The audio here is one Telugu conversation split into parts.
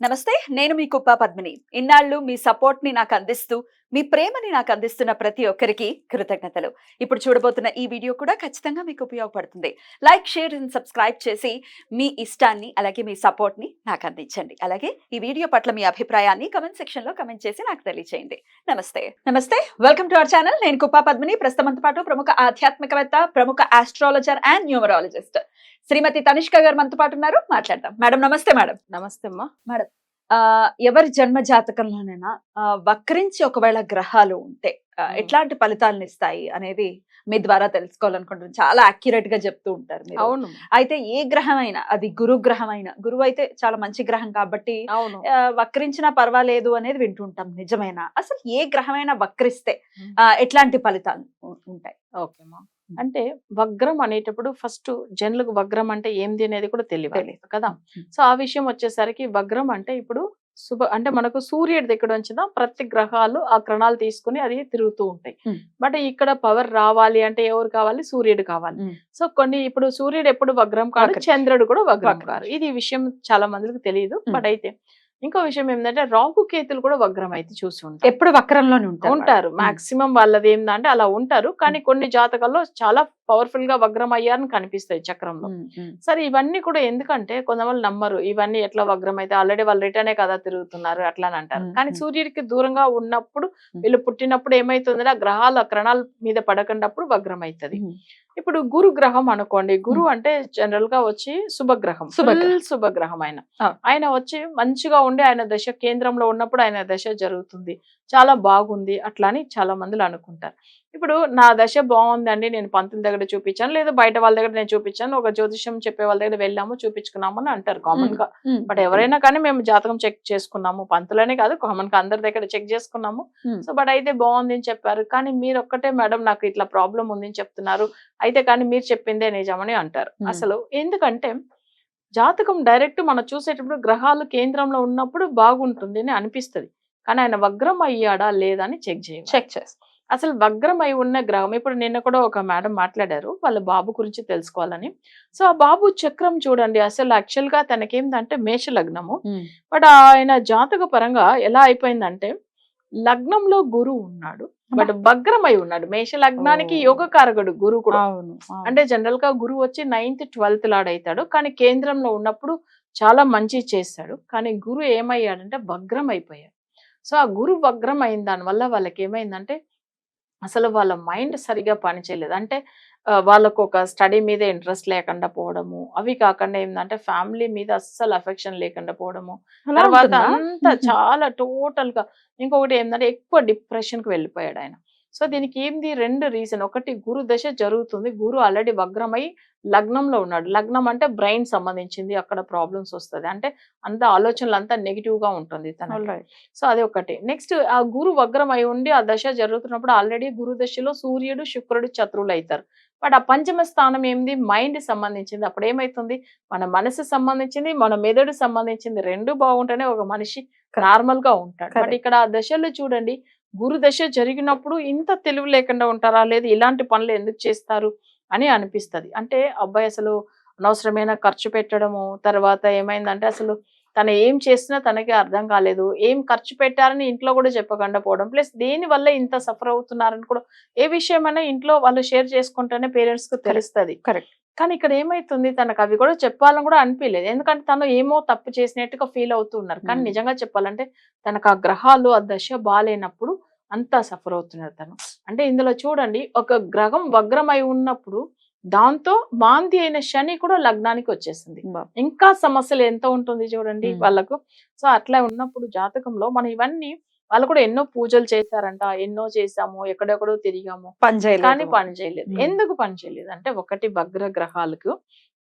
నమస్తే. నేను మీ కుప్ప పద్మిని. ఇన్నాళ్ళు మీ సపోర్ట్‌ని నాకందిస్తూ, మీ ప్రేమని నాకందిస్తున్న ప్రతి ఒక్కరికి కృతజ్ఞతలు. ఇప్పుడు చూడబోతున్న ఈ వీడియో కూడా ఖచ్చితంగా మీకు ఉపయోగపడుతుంది. లైక్, షేర్ అండ్ సబ్స్క్రైబ్ చేసి మీ ఇష్టాన్ని, అలాగే మీ సపోర్ట్‌ని నాకందించండి. అలాగే ఈ వీడియో పట్ల మీ అభిప్రాయాన్ని కామెంట్ సెక్షన్‌లో కామెంట్ చేసి నాకు తెలియజేయండి. నమస్తే. నమస్తే. Welcome to our channel. నేను కుప్ప పద్మిని. ప్రస్తుతం మనతో పాటు ప్రముఖ ఆధ్యాత్మికవేత్త, ప్రముఖ ఆస్ట్రాలజర్ అండ్ న్యూమరాలజిస్ట్ శ్రీమతి తనిష్క గారు మనతో పాటు ఉన్నారు. మాట్లాడదాం. మేడం నమస్తే మేడం. నమస్తే అమ్మా. మేడం ఎవరి జన్మ జాతకంలోనైనా వక్రించి ఒకవేళ గ్రహాలు ఉంటే ఎట్లాంటి ఫలితాలను ఇస్తాయి అనేది మీ ద్వారా తెలుసుకోవాలనుకుంటున్నాను. చాలా అక్యురేట్ గా చెప్తూ ఉంటారు మీరు. అవును. అయితే ఏ గ్రహం అయినా, అది గురు గ్రహం అయినా, గురువు అయితే చాలా మంచి గ్రహం కాబట్టి అవును. వక్రించినా పర్వాలేదు అనేది వింటుంటాం. నిజమేనా? అసలు ఏ గ్రహమైనా వక్రిస్తే ఎట్లాంటి ఫలితాలు ఉంటాయి? ఓకే అమ్మా. అంటే వగ్రం అనేటప్పుడు ఫస్ట్ జనులకు వగ్రం అంటే ఏంది అనేది కూడా తెలియాలి కదా. సో ఆ విషయం వచ్చేసరికి వగ్రం అంటే ఇప్పుడు అంటే మనకు సూర్యుడి దగ్గర వచ్చిన ప్రతి గ్రహాలు ఆ కిరణాలు తీసుకుని అది తిరుగుతూ ఉంటాయి. బట్ ఇక్కడ పవర్ రావాలి అంటే ఎవరు కావాలి? సూర్యుడు కావాలి. సో కొన్ని ఇప్పుడు సూర్యుడు ఎప్పుడు వగ్రం కాదు, చంద్రుడు కూడా వగ్రం కాదు. ఇది విషయం చాలా మందికి తెలియదు. బట్ అయితే ఇంకో విషయం ఏంటంటే రాహు కేతులు కూడా వగ్రం అయితే చూసి ఉంటారు. ఎప్పుడు వక్రంలోనే ఉంటారు. మాక్సిమం వాళ్ళది ఏంటంటే అలా ఉంటారు. కానీ కొన్ని జాతకాల్లో చాలా పవర్ఫుల్ గా వగ్రం అయ్యారని కనిపిస్తాయి చక్రంలో. సరే ఇవన్నీ కూడా ఎందుకంటే కొంతమంది నమ్మరు, ఇవన్నీ ఎట్లా వగ్రం అయితే ఆల్రెడీ వాళ్ళు రిటర్నే కదా తిరుగుతున్నారు అట్లా అని అంటారు. కానీ సూర్యుడికి దూరంగా ఉన్నప్పుడు వీళ్ళు పుట్టినప్పుడు ఏమైతుందంటే ఆ గ్రహాలు ఆ కిరణాల మీద పడకున్నప్పుడు వగ్రం అవుతుంది. ఇప్పుడు గురు గ్రహం అనుకోండి. గురు అంటే జనరల్ గా వచ్చి శుభగ్రహం, శుభగ్రహం ఆయన వచ్చి మంచిగా ఉండి ఆయన దశ కేంద్రంలో ఉన్నప్పుడు ఆయన దశ జరుగుతుంది, చాలా బాగుంది అట్లా అని చాలా మందిలో అనుకుంటారు. ఇప్పుడు నా దశ బాగుందండి, నేను పంతుల దగ్గర చూపించాను, లేదా బయట వాళ్ళ దగ్గర నేను చూపించాను, ఒక జ్యోతిష్యం చెప్పే వాళ్ళ దగ్గర వెళ్ళాము చూపించుకున్నాము అని అంటారు కామన్ గా. బట్ ఎవరైనా కానీ మేము జాతకం చెక్ చేసుకున్నాము, పంతులనే కాదు కామన్ గా అందరి దగ్గర చెక్ చేసుకున్నాము. సో బట్ అయితే బాగుంది అని చెప్పారు. కానీ మీరు ఒక్కటే మేడం నాకు ఇట్లా ప్రాబ్లం ఉంది అని చెప్తున్నారు, అయితే కానీ మీరు చెప్పిందే నిజమని అంటారు. అసలు ఎందుకంటే జాతకం డైరెక్ట్ మనం చూసేటప్పుడు గ్రహాలు కేంద్రంలో ఉన్నప్పుడు బాగుంటుంది అని అనిపిస్తుంది. కానీ ఆయన వగ్రం అయ్యాడా లేదా అని చెక్ చేయాలి. అసలు వగ్రం అయి ఉన్న గ్రహం, ఇప్పుడు నిన్న కూడా ఒక మేడం మాట్లాడారు వాళ్ళ బాబు గురించి తెలుసుకోవాలని. సో ఆ బాబు చక్రం చూడండి, అసలు యాక్చువల్ గా తనకేందంటే మేష లగ్నము. బట్ ఆయన జాతక పరంగా ఎలా అయిపోయిందంటే లగ్నంలో గురువు ఉన్నాడు, బట్ వగ్రం అయి ఉన్నాడు. మేష లగ్నానికి యోగకారకుడు గురువు కూడా. అంటే జనరల్ గా గురువు వచ్చి 9th 12th లాడైతాడు, కానీ కేంద్రంలో ఉన్నప్పుడు చాలా మంచి చేస్తాడు. కానీ గురు ఏమయ్యాడంటే వగ్రం అయిపోయాడు. సో ఆ గురు వగ్రం అయిన దాని వల్ల వాళ్ళకి ఏమైందంటే అసలు వాళ్ళ మైండ్ సరిగా పనిచేయలేదు. అంటే వాళ్ళకు ఒక స్టడీ మీద ఇంట్రెస్ట్ లేకుండా పోవడము, అవి కాకుండా ఏంటంటే ఫ్యామిలీ మీద అస్సలు అఫెక్షన్ లేకుండా పోవడము, తర్వాత అంతా చాలా టోటల్ గా. ఇంకొకటి ఏంటంటే ఎక్కువ డిప్రెషన్ కి వెళ్ళిపోయాడు ఆయన. సో దీనికి ఏంది రెండు రీజన్. ఒకటి గురు దశ జరుగుతుంది, గురు ఆల్రెడీ వగ్రమై లగ్నంలో ఉన్నాడు. లగ్నం అంటే బ్రెయిన్ సంబంధించింది, అక్కడ ప్రాబ్లమ్స్ వస్తుంది. అంటే అంత ఆలోచనలు అంతా నెగిటివ్ గా ఉంటుంది తనకి. సో అది ఒకటి. నెక్స్ట్ ఆ గురు వగ్రం అయి ఉండి ఆ దశ జరుగుతున్నప్పుడు ఆల్రెడీ గురు దశలో సూర్యుడు శుక్రుడు శత్రువులు అవుతారు. బట్ ఆ పంచమ స్థానం ఏంది? మైండ్ సంబంధించింది. అప్పుడు ఏమైతుంది, మన మనసు సంబంధించింది, మన మెదడు సంబంధించింది, రెండు బాగుంటేనే ఒక మనిషి నార్మల్ గా ఉంటాడు. బట్ ఇక్కడ ఆ దశలు చూడండి, గురు దశ జరిగినప్పుడు ఇంత తెలివి లేకుండా ఉంటారా, లేదు ఇలాంటి పనులు ఎందుకు చేస్తారు అని అనిపిస్తుంది. అంటే అబ్బాయి అసలు అనవసరమైన ఖర్చు పెట్టడము, తర్వాత ఏమైందంటే అసలు తను ఏం చేసినా తనకి అర్థం కాలేదు, ఏం ఖర్చు పెట్టారని ఇంట్లో కూడా చెప్పకుండా పోవడం, ప్లస్ దేని వల్ల ఇంత సఫర్ అవుతున్నారని కూడా ఏ విషయమైనా ఇంట్లో వాళ్ళు షేర్ చేసుకుంటేనే పేరెంట్స్ కు తెలుస్తుంది. కరెక్ట్. కానీ ఇక్కడ ఏమైతుంది, తనకు అవి కూడా చెప్పాలని కూడా అనిపించలేదు. ఎందుకంటే తను ఏమో తప్పు చేసినట్టుగా ఫీల్ అవుతున్నారు. కానీ నిజంగా చెప్పాలంటే తనకు ఆ గ్రహాలు ఆ దశ బాగాలేనప్పుడు అంతా సఫర్ అవుతున్నారు తను. అంటే ఇందులో చూడండి, ఒక గ్రహం వగ్రమై ఉన్నప్పుడు దాంతో మాంది అయిన శని కూడా లగ్నానికి వచ్చేసింది. ఇంకా సమస్యలు ఎంత ఉంటుంది చూడండి వాళ్ళకు. సో అట్లా ఉన్నప్పుడు జాతకంలో మనం ఇవన్నీ, వాళ్ళు కూడా ఎన్నో పూజలు చేశారంట, ఎన్నో చేసాము, ఎక్కడెక్కడో తిరిగాము, కానీ పని చేయలేదు. ఎందుకు పని చేయలేదు అంటే ఒకటి వగ్ర గ్రహాలకు,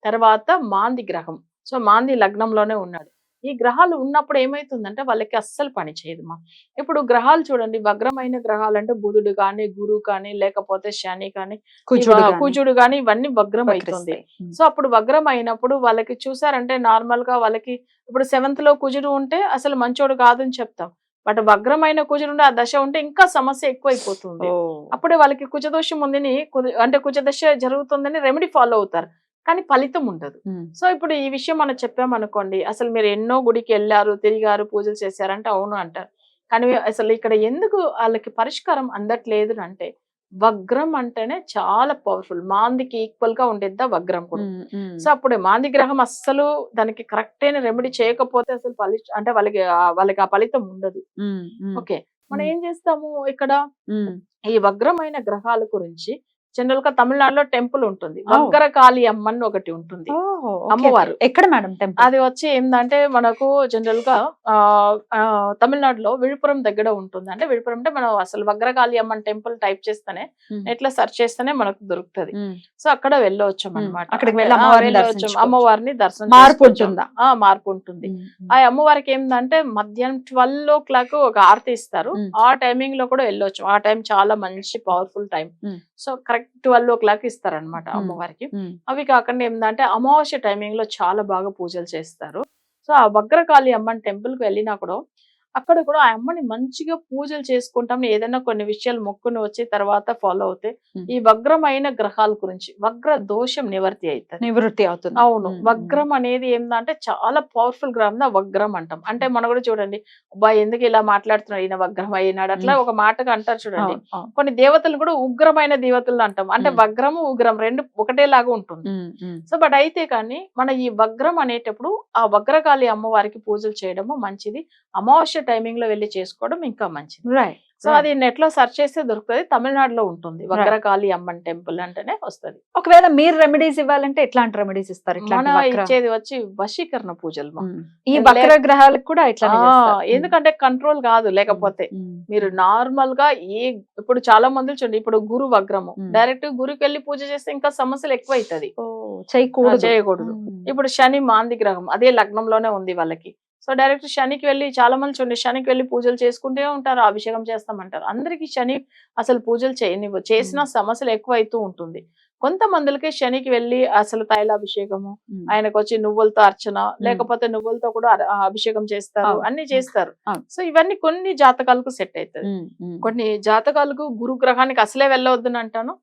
తర్వాత మాంది గ్రహం. సో మాంది లగ్నంలోనే ఉన్నాడు. ఈ గ్రహాలు ఉన్నప్పుడు ఏమైతుందంటే వాళ్ళకి అస్సలు పని చేయదు మా. ఇప్పుడు గ్రహాలు చూడండి, వగ్రమైన గ్రహాలు అంటే బుధుడు కానీ, గురువు కానీ, లేకపోతే శని కానీ, కుజుడు కానీ, ఇవన్నీ వగ్రం అవుతుంది. సో అప్పుడు వగ్రం అయినప్పుడు వాళ్ళకి చూసారంటే నార్మల్ గా వాళ్ళకి ఇప్పుడు 7th లో కుజుడు ఉంటే అసలు మంచోడు కాదని చెప్తాం. బట్ వగ్రమైన కుజుడు ఉంటే ఆ దశ ఉంటే ఇంకా సమస్య ఎక్కువైపోతుంది. అప్పుడే వాళ్ళకి కుజదోషం ఉందని, అంటే కుజ దశ జరుగుతుందని రెమెడీ ఫాలో అవుతారు. కానీ ఫలితం ఉండదు. సో ఇప్పుడు ఈ విషయం మనం చెప్పామనుకోండి, అసలు మీరు ఎన్నో గుడికి వెళ్ళారు, తిరిగారు, పూజలు చేశారంటే అవును అంటారు. కానీ అసలు ఇక్కడ ఎందుకు వాళ్ళకి పరిష్కారం అందట్లేదు అంటే, వగ్రం అంటేనే చాలా పవర్ఫుల్. మాందికి ఈక్వల్ గా ఉండేద్దా వగ్రం కూడా. సో అప్పుడు మాంది గ్రహం అస్సలు దానికి కరెక్ట్ అయిన రెమెడీ చేయకపోతే అసలు అంటే వాళ్ళకి ఆ ఫలితం ఉండదు. ఓకే, మనం ఏం చేస్తాము ఇక్కడ ఈ వగ్రమైన గ్రహాల గురించి జనరల్ గా తమిళనాడులో టెంపుల్ ఉంటుంది, వగ్రకాళి అమ్మని ఒకటి ఉంటుంది అమ్మవారు. ఎక్కడ మేడం టెంపుల్? అది వచ్చి ఏంటంటే మనకు జనరల్ గా తమిళనాడులో విழுப்புరం దగ్గర ఉంటుంది. అంటే విழுப்புరం అంటే మనం అసలు వగ్రకాళి అమ్మని టెంపుల్ టైప్ చేస్తేనే ఎట్లా సెర్చ్ చేస్తేనే మనకు దొరుకుతుంది. సో అక్కడ వెళ్ళవచ్చు అనమాట. అక్కడికి అమ్మవారిని దర్శనం మార్పు ఉంటుంది. ఆ అమ్మవారికి ఏంటంటే మధ్యాహ్నం 12 ఒక ఆరతి ఇస్తారు. ఆ టైమింగ్ లో కూడా వెళ్ళొచ్చు. ఆ టైం చాలా మంచి పవర్ఫుల్ టైం. సో కరెక్ట్ 12 ఇస్తారనమాట అమ్మవారికి. అవి కాకుండా ఏంటంటే అమావాస్య టైమింగ్ లో చాలా బాగా పూజలు చేస్తారు. సో ఆ వగ్రకాళి అమ్మని టెంపుల్ కి వెళ్ళినా కూడా అక్కడ కూడా ఆ అమ్మని మంచిగా పూజలు చేసుకుంటాం. ఏదైనా కొన్ని విషయాలు మొక్కుని వచ్చి తర్వాత ఫాలో అవుతే ఈ వగ్రమైన గ్రహాల గురించి వగ్ర దోషం నివృత్తి అవుతుంది. అవును, వగ్రం అనేది ఏంటంటే చాలా పవర్ఫుల్ గ్రహం వగ్రం అంటాం. అంటే మనం కూడా చూడండి, అబ్బాయి ఎందుకు ఇలా మాట్లాడుతున్నాడు, ఈయన వగ్రం అయినాడు అట్లా ఒక మాటగా అంటారు చూడండి. కొన్ని దేవతలు కూడా ఉగ్రమైన దేవతలు అంటాం. అంటే వగ్రము ఉగ్రం రెండు ఒకటేలాగా ఉంటుంది. సో బట్ అయితే కానీ మన ఈ వగ్రం అనేటప్పుడు ఆ వగ్రకాళి అమ్మవారికి పూజలు చేయడము మంచిది. అమావాస్య టైమింగ్ లో వెళ్ళి చేసుకోవడం ఇంకా మంచిది. రైట్. సో అది నెట్ లో సెర్చ్ చేస్తే దొరుకుతుంది. తమిళనాడులో ఉంటుంది వగ్రకాళి అమ్మన్ టెంపుల్ అంటేనే వస్తుంది. ఒకవేళ మీరు రెమెడీస్ ఇవ్వాలంటే ఎట్లాంటి రెమెడీస్ ఇస్తారు? మన ఇచ్చేది వచ్చి వశీకరణ పూజలు. ఈ వక్ర గ్రహాలకు కూడా ఇట్లా ఎందుకంటే కంట్రోల్ కాదు. లేకపోతే మీరు నార్మల్ గా ఇప్పుడు చాలా మంది చూడండి, ఇప్పుడు గురు వగ్రము డైరెక్ట్ గురుకి వెళ్ళి పూజ చేస్తే ఇంకా సమస్యలు ఎక్కువ అవుతుంది, చేయకూడదు. ఇప్పుడు శని మాంది గ్రహం అదే లగ్నంలోనే ఉంది వాళ్ళకి. సో డైరెక్ట్ శనికి వెళ్ళి చాలా మంది చూడండి, శనికి వెళ్ళి పూజలు చేసుకుంటే ఉంటారు, అభిషేకం చేస్తామంటారు. అందరికి శని అసలు పూజలు చేసిన సమస్యలు ఎక్కువ అవుతూ ఉంటుంది. కొంతమందికి శనికి వెళ్ళి అసలు తైలాభిషేకము, ఆయనకు వచ్చి నువ్వులతో అర్చన, లేకపోతే నువ్వులతో కూడా అభిషేకం చేస్తారు, అన్ని చేస్తారు. సో ఇవన్నీ కొన్ని జాతకాలకు సెట్ అవుతుంది. కొన్ని జాతకాలకు గురు గ్రహానికి అసలే వెళ్ళవద్దని అంటాను,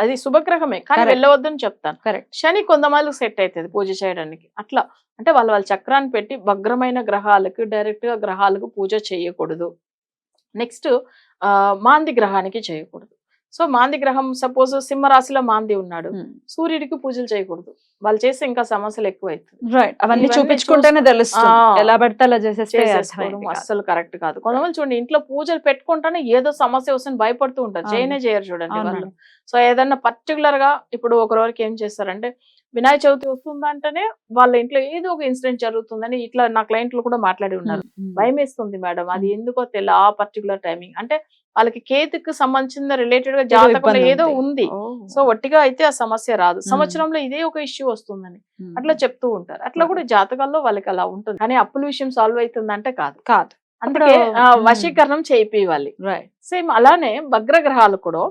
అది శుభగ్రహమే కానీ వెళ్ళవద్దని చెప్తాను. శని కొంతమందికి సెట్ అవుతుంది పూజ చేయడానికి. అట్లా అంటే వాళ్ళ చక్రాన్ని పెట్టి వగ్రమైన గ్రహాలకు డైరెక్ట్ గా గ్రహాలకు పూజ చేయకూడదు. నెక్స్ట్ మాంది గ్రహానికి చేయకూడదు. సో మాంది గ్రహం సపోజ్ సింహరాశిలో మాంది ఉన్నాడు, సూర్యుడికి పూజలు చేయకూడదు. వాళ్ళు చేస్తే ఇంకా సమస్యలు ఎక్కువ అవుతుంది. అవన్నీ చూపించుకుంటేనే తెలుస్తుంది, ఎలా పడితే అలా చేసేసుకోవడం అస్సలు కరెక్ట్ కాదు. కొంతమంది చూడండి ఇంట్లో పూజలు పెట్టుకుంటానే ఏదో సమస్య వస్తుంది భయపడుతూ ఉంటారు, చేయరు చూడండి వాళ్ళు. సో ఏదన్నా పర్టికులర్ గా ఇప్పుడు ఒకరికి ఏం చేస్తారంటే వినాయక చవితి వస్తుందంటేనే వాళ్ళ ఇంట్లో ఏదో ఒక ఇన్సిడెంట్ జరుగుతుందని ఇట్లా నా క్లయింట్లు కూడా మాట్లాడి ఉన్నారు. భయం వేస్తుంది మేడం, అది ఎందుకో తెలియదు ఆ పర్టికులర్ టైమింగ్. అంటే వాళ్ళకి కేతుకు సంబంధించిన రిలేటెడ్ గా జాతకంలో ఏదో ఉంది. సో ఒట్టిగా అయితే ఆ సమస్య రాదు, సంవత్సరంలో ఇదే ఒక ఇష్యూ వస్తుందని అట్లా చెప్తూ ఉంటారు. అట్లా కూడా జాతకాల్లో వాళ్ళకి అలా ఉంటుంది. కానీ అప్పుల విషయం సాల్వ్ అవుతుందంటే కాదు. అందుకే వశీకరణం చేయివాలి. సేమ్ అలానే వగ్రగ్రహాలు కూడా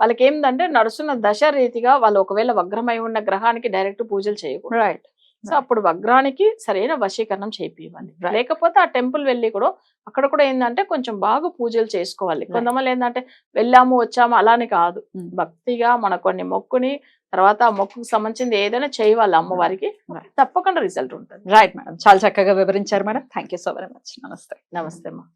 వాళ్ళకి ఏంటంటే నడుస్తున్న దశ రీతిగా వాళ్ళు ఒకవేళ వగ్రమై ఉన్న గ్రహానికి డైరెక్ట్ పూజలు చేయకూడదు. సో అప్పుడు వగ్రానికి సరైన వశీకరణం చేయివాలి. లేకపోతే ఆ టెంపుల్ వెళ్ళి కూడా అక్కడ కూడా ఏంటంటే కొంచెం బాగా పూజలు చేసుకోవాలి. కొంతమంది ఏంటంటే వెళ్ళాము వచ్చాము అలానే కాదు, భక్తిగా మన కొన్ని మొక్కుని తర్వాత ఆ మొక్కుకు సంబంధించింది ఏదైనా చేయాలి అమ్మవారికి, తప్పకుండా రిజల్ట్ ఉంటుంది. రైట్ మేడం, చాలా చక్కగా వివరించారు madam. Thank you so very much. నమస్తే. నమస్తే అమ్మా.